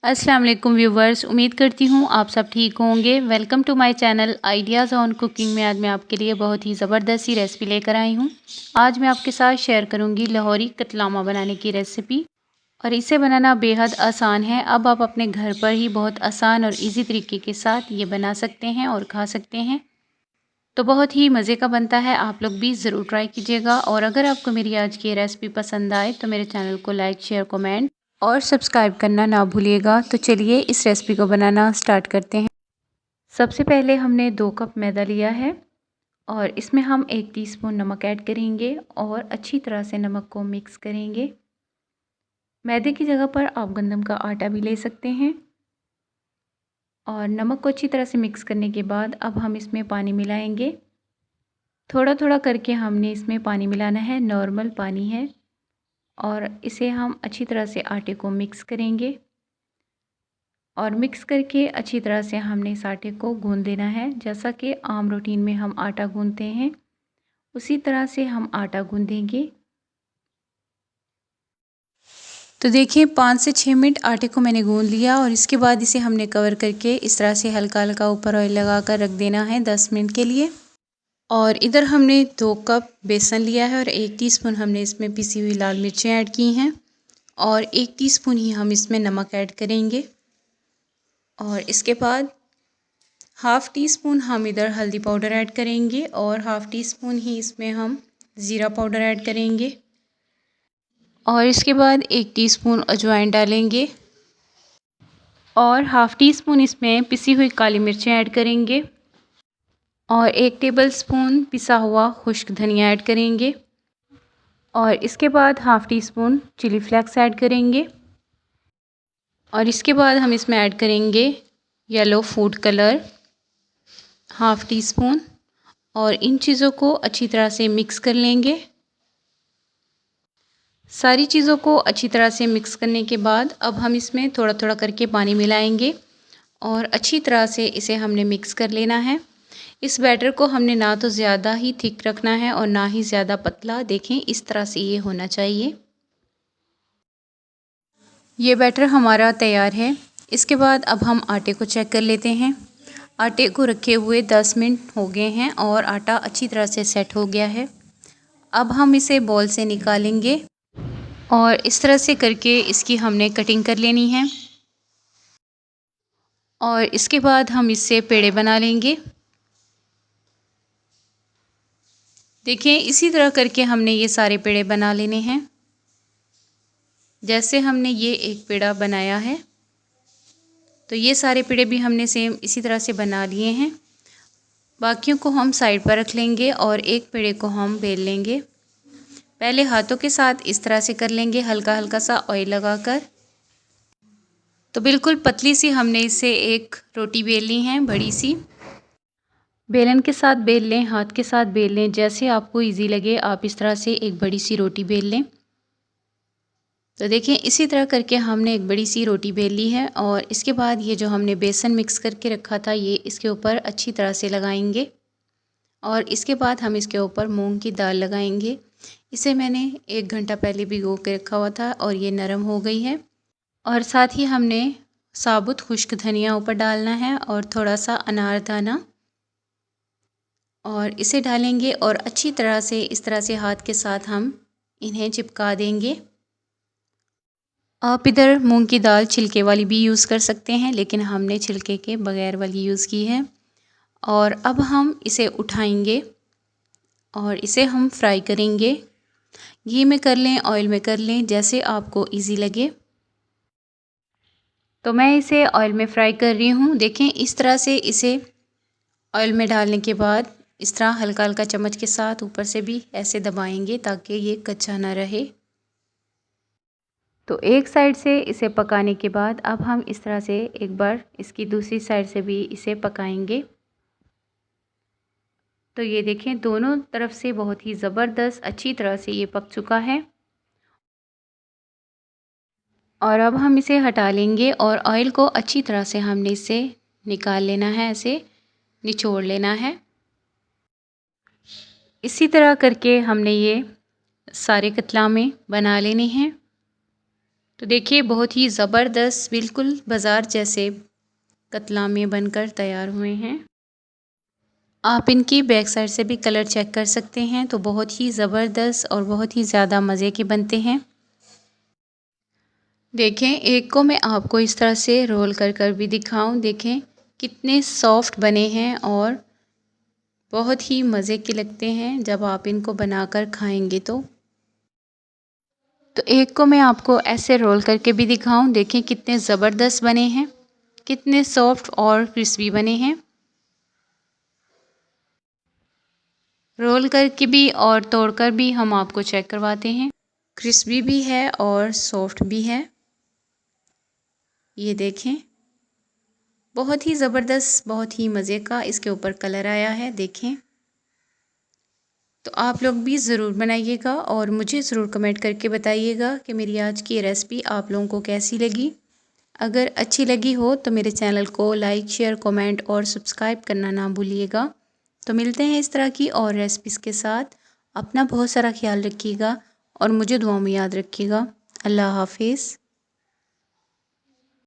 अस्सलाम वालेकुम व्यूवर्स, उम्मीद करती हूँ आप सब ठीक होंगे। Welcome to my channel ideas on cooking में। आज मैं आपके लिए बहुत ही ज़बरदस्त सी रेसिपी लेकर आई हूँ। आज मैं आपके साथ शेयर करूँगी लाहौरी कतलामा बनाने की रेसिपी, और इसे बनाना बेहद आसान है। अब आप अपने घर पर ही बहुत आसान और इजी तरीके के साथ ये बना सकते हैं और खा सकते हैं। तो बहुत ही मज़े का बनता है, आप लोग भी ज़रूर ट्राई कीजिएगा। और अगर आपको मेरी आज की रेसिपी पसंद आए तो मेरे चैनल को लाइक, शेयर, कमेंट और सब्सक्राइब करना ना भूलिएगा। तो चलिए इस रेसिपी को बनाना स्टार्ट करते हैं। सबसे पहले हमने 2 कप मैदा लिया है और इसमें हम 1 टीस्पून नमक ऐड करेंगे और अच्छी तरह से नमक को मिक्स करेंगे। मैदे की जगह पर आप गंदम का आटा भी ले सकते हैं। और नमक को अच्छी तरह से मिक्स करने के बाद अब हम इसमें पानी मिलाएंगे। थोड़ा थोड़ा करके हमने इसमें पानी मिलाना है, नॉर्मल पानी है। और इसे हम अच्छी तरह से आटे को मिक्स करेंगे और मिक्स करके अच्छी तरह से हमने इस आटे को गूंद देना है। जैसा कि आम रूटीन में हम आटा गूंदते हैं उसी तरह से हम आटा गूंदेंगे। तो देखिए 5 से 6 मिनट आटे को मैंने गूंद लिया और इसके बाद इसे हमने कवर करके इस तरह से हल्का हल्का ऊपर ऑयल लगा कर रख देना है 10 मिनट के लिए। और इधर हमने 2 कप बेसन लिया है और 1 टीस्पून हमने इसमें पिसी हुई लाल मिर्चें ऐड की हैं और 1 टीस्पून ही हम इसमें नमक ऐड करेंगे। और इसके बाद हाफ़ टी स्पून हम इधर हल्दी पाउडर ऐड करेंगे और हाफ़ टी स्पून ही इसमें हम ज़ीरा पाउडर ऐड करेंगे। और इसके बाद 1 टीस्पून अजवाइन डालेंगे और हाफ़ टी स्पून इसमें पिसी हुई काली मिर्चें ऐड करेंगे और 1 टेबलस्पून पिसा हुआ खुश्क धनिया ऐड करेंगे। और इसके बाद half teaspoon chilli flakes add करेंगे और इसके बाद हम इसमें ऐड करेंगे yellow food colour half teaspoon. और इन चीज़ों को अच्छी तरह से मिक्स कर लेंगे। सारी चीज़ों को अच्छी तरह से मिक्स करने के बाद अब हम इसमें थोड़ा थोड़ा करके पानी मिलाएंगे और अच्छी तरह से इसे हमने मिक्स कर लेना है। इस बैटर को हमने ना तो ज़्यादा ही थिक रखना है और ना ही ज़्यादा पतला। देखें इस तरह से ये होना चाहिए। ये बैटर हमारा तैयार है। इसके बाद अब हम आटे को चेक कर लेते हैं। आटे को रखे हुए 10 मिनट हो गए हैं और आटा अच्छी तरह से सेट हो गया है। अब हम इसे बॉल से निकालेंगे और इस तरह से करके इसकी हमने कटिंग कर लेनी है। और इसके बाद हम इससे पेड़े बना लेंगे। देखिए इसी तरह करके हमने ये सारे पेड़े बना लेने हैं। जैसे हमने ये एक पेड़ा बनाया है तो ये सारे पेड़े भी हमने सेम इसी तरह से बना लिए हैं। बाकियों को हम साइड पर रख लेंगे और एक पेड़े को हम बेल लेंगे। पहले हाथों के साथ इस तरह से कर लेंगे, हल्का हल्का सा ऑयल लगाकर। तो बिल्कुल पतली सी हमने इसे एक रोटी बेलनी है, बड़ी सी। बेलन के साथ बेल लें, हाथ के साथ बेल लें, जैसे आपको इजी लगे आप इस तरह से एक बड़ी सी रोटी बेल लें। तो देखिए इसी तरह करके हमने एक बड़ी सी रोटी बेल ली है। और इसके बाद ये जो हमने बेसन मिक्स करके रखा था ये इसके ऊपर अच्छी तरह से लगाएंगे। और इसके बाद हम इसके ऊपर मूंग की दाल लगाएंगे। इसे मैंने 1 घंटा पहले भिगो के रखा हुआ था और ये नरम हो गई है। और साथ ही हमने साबुत खुश्क धनिया ऊपर डालना है और थोड़ा सा अनारदाना, और इसे डालेंगे और अच्छी तरह से इस तरह से हाथ के साथ हम इन्हें चिपका देंगे। आप इधर मूंग की दाल छिलके वाली भी यूज़ कर सकते हैं, लेकिन हमने छिलके के बगैर वाली यूज़ की है। और अब हम इसे उठाएंगे और इसे हम फ्राई करेंगे। घी में कर लें, ऑयल में कर लें, जैसे आपको इजी लगे। तो मैं इसे ऑयल में फ्राई कर रही हूँ। देखें इस तरह से इसे ऑयल में डालने के बाद इस तरह हल्का हल्का चम्मच के साथ ऊपर से भी ऐसे दबाएंगे ताकि ये कच्चा ना रहे। तो एक साइड से इसे पकाने के बाद अब हम इस तरह से एक बार इसकी दूसरी साइड से भी इसे पकाएंगे। तो ये देखें दोनों तरफ से बहुत ही ज़बरदस्त अच्छी तरह से ये पक चुका है। और अब हम इसे हटा लेंगे और ऑयल को अच्छी तरह से हमने इससे निकाल लेना है, ऐसे निचोड़ लेना है। इसी तरह करके हमने ये सारे कतलामे बना लेने हैं। तो देखिए बहुत ही ज़बरदस्त बिल्कुल बाज़ार जैसे कतलामे बनकर तैयार हुए हैं। आप इनकी बैक साइड से भी कलर चेक कर सकते हैं। तो बहुत ही ज़बरदस्त और बहुत ही ज़्यादा मज़े के बनते हैं। देखें, एक को मैं आपको इस तरह से रोल कर भी दिखाऊं। देखें कितने सॉफ्ट बने हैं और बहुत ही मज़े के लगते हैं जब आप इनको बनाकर खाएंगे तो एक को मैं आपको ऐसे रोल करके भी दिखाऊं। देखें कितने ज़बरदस्त बने हैं, कितने सॉफ्ट और क्रिस्पी बने हैं। रोल करके भी और तोड़कर भी हम आपको चेक करवाते हैं। क्रिस्पी भी है और सॉफ्ट भी है। ये देखें बहुत ही ज़बरदस्त, बहुत ही मज़े का इसके ऊपर कलर आया है। देखें, तो आप लोग भी ज़रूर बनाइएगा और मुझे ज़रूर कमेंट करके बताइएगा कि मेरी आज की रेसिपी आप लोगों को कैसी लगी। अगर अच्छी लगी हो तो मेरे चैनल को लाइक, शेयर, कमेंट और सब्सक्राइब करना ना भूलिएगा। तो मिलते हैं इस तरह की और रेसिपीज़ के साथ। अपना बहुत सारा ख्याल रखिएगा और मुझे दुआ में याद रखिएगा। अल्लाह हाफिज़।